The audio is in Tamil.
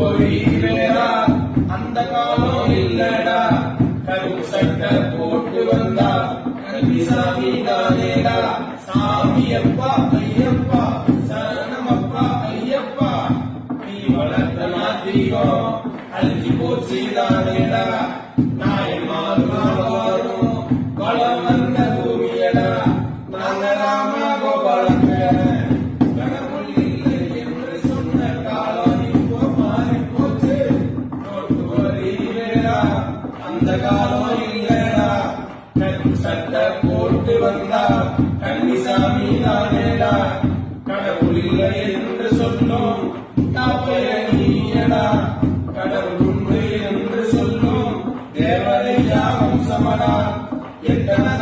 வேறா அந்த காலம் இல்லடா கருப்பு சட்டை போட்டு வந்தா கல்வி சாமி தானேடா சாமி அப்பா ஐயப்பா சரணமப்பா ஐயப்பா நீ வளர்த்த நாத்திகம் அழிஞ்சு போச்சு தானேடா நாயன்மாரும் வளம் வந்த பூமியடா நாங்க ராம கோபாலங்க அந்த காலம் இல்லடா சட்டை போட்டு வந்தா கன்னிசாமி தானேடா கடவுள் இல்லை என்று சொல்லும் நீயடா கடவுள் உண்டு என்று சொல்லும் தேவதையா வம்சமடா எத்தனை